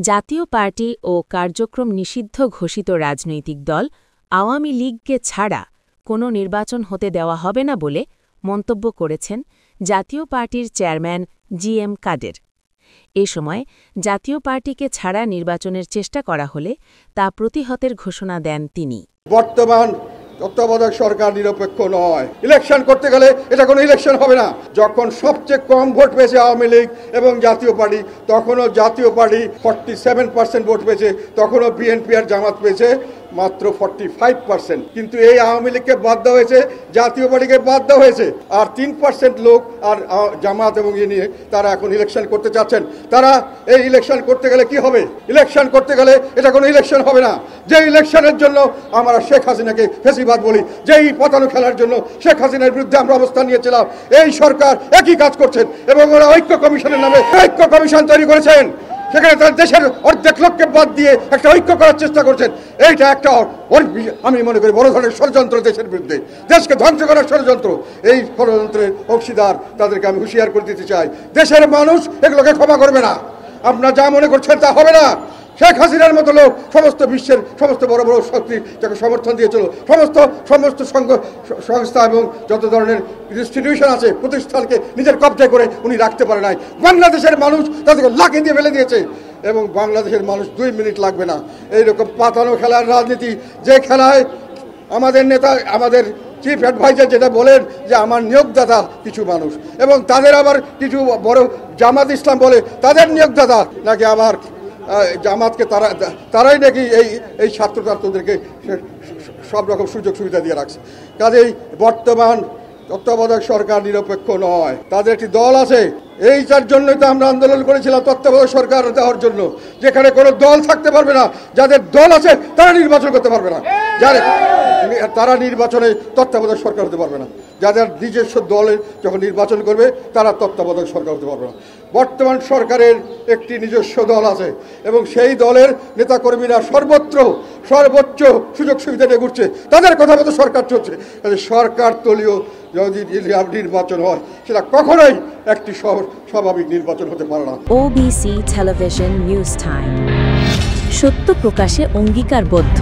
জাতীয় পার্টি ও কার্যক্রম নিষিদ্ধ ঘোষিত রাজনৈতিক দল আওয়ামী লীগকে ছাড়া কোনো নির্বাচন হতে দেওয়া হবে না বলে মন্তব্য করেছেন জাতীয় পার্টির চেয়ারম্যান জি.এম. কাদের। এ সময় জাতীয় পার্টিকে ছাড়া নির্বাচনের চেষ্টা করা হলে তা প্রতিহতের ঘোষণা দেন তিনি। বর্তমান তত্ত্বাবধায়ক সরকার নিরপেক্ষ নয়, ইলেকশন করতে গেলে এটা কোনো ইলেকশন হবে না। যখন সবচেয়ে কম ভোট পেয়েছে আওয়ামী লীগ এবং জাতীয় পার্টি, তখনও জাতীয় পার্টি 47% ভোট পেয়েছে, তখনও বিএনপি আর জামাত পেয়েছে মাত্র 45%। কিন্তু এই আওয়ামী লীগকে বাদ দেওয়া হয়েছে, জাতীয় পার্টিকে বাদ দেওয়া হয়েছে, আর 3% লোক আর জামাত এবং ইয়ে নিয়ে তারা এখন ইলেকশন করতে চাচ্ছেন। তারা এই ইলেকশন করতে গেলে কি হবে? ইলেকশন করতে গেলে এটা কোনো ইলেকশন হবে না। যে ইলেকশনের জন্য আমরা শেখ হাসিনাকে ফেসিবাদ বলি, যেই পতানো খেলার জন্য শেখ হাসিনার বিরুদ্ধে আমরা অবস্থান নিয়েছিলাম, এই সরকার একই কাজ করছেন এবং ওরা ঐক্য কমিশনের নামে ঐক্য কমিশন তৈরি করেছেন। সেখানে তার দেশের অর্ধেক লোককে বাদ দিয়ে একটা ঐক্য করার চেষ্টা করছেন। এইটা একটা আমি মনে করি বড় ধরনের ষড়যন্ত্র, দেশের বিরুদ্ধে, দেশকে ধ্বংস করার ষড়যন্ত্র। এই ষড়যন্ত্রের অংশীদার তাদেরকে আমি হুঁশিয়ার করে দিতে চাই। দেশের মানুষ এগুলোকে ক্ষমা করবে না। আপনারা যা মনে করছেন তা হবে না। শেখ হাসিনার মতো লোক সমস্ত বিশ্বের সমস্ত বড় বড় শক্তি যাকে সমর্থন দিয়েছিল, সমস্ত সংস্থা এবং যত ধরনের ইনস্টিটিউশন আছে, প্রতিষ্ঠানকে নিজের কবজায় করে উনি রাখতে পারে নাই। বাংলাদেশের মানুষ তাদেরকে লাঠি দিয়ে ফেলে দিয়েছে এবং বাংলাদেশের মানুষ 2 মিনিট লাগবে না। এইরকম পাতানো খেলার রাজনীতি, যে খেলায় আমাদের নেতা, আমাদের চিফ অ্যাডভাইজার যেটা বলেন যে আমার নিয়োগদাতা কিছু মানুষ, এবং তাদের আবার কিছু বড় জামাত ইসলাম বলে তাদের নিয়োগদাতা নাকি আমার জামাতকে, তারাই নাকি এই ছাত্রদেরকে সব রকম সুযোগ সুবিধা দিয়ে রাখছে। কাজেই বর্তমান তত্ত্বাবধায়ক সরকার নিরপেক্ষ নয়, তাদের একটি দল আছে। এইটার জন্যই তো আমরা আন্দোলন করেছিলাম তত্ত্বাবধায়ক সরকার দেওয়ার জন্য, যেখানে কোনো দল থাকতে পারবে না। যাদের দল আছে তারা নির্বাচন করতে পারবে না, তারা নির্বাচনে তত্ত্বাবধায়ক সরকার হতে পারবে না। যাদের নিজস্ব দলে যখন নির্বাচন করবে তারা তত্ত্বাবধায়ক সরকার হতে পারবে না। বর্তমান সরকারের একটি নিজস্ব দল আছে এবং সেই দলের নেতাকর্মীরা সর্বোচ্চ সুযোগ সুবিধা নিয়ে ঘুরছে, তাদের কথা মতো সরকার চলছে। সরকার দলীয় যদি নির্বাচন হয় সেটা কখনোই একটি স্বাভাবিক নির্বাচন হতে পারে না। OBC টেলিভিশন নিউজ টাইম, সত্য প্রকাশে অঙ্গীকারবদ্ধ।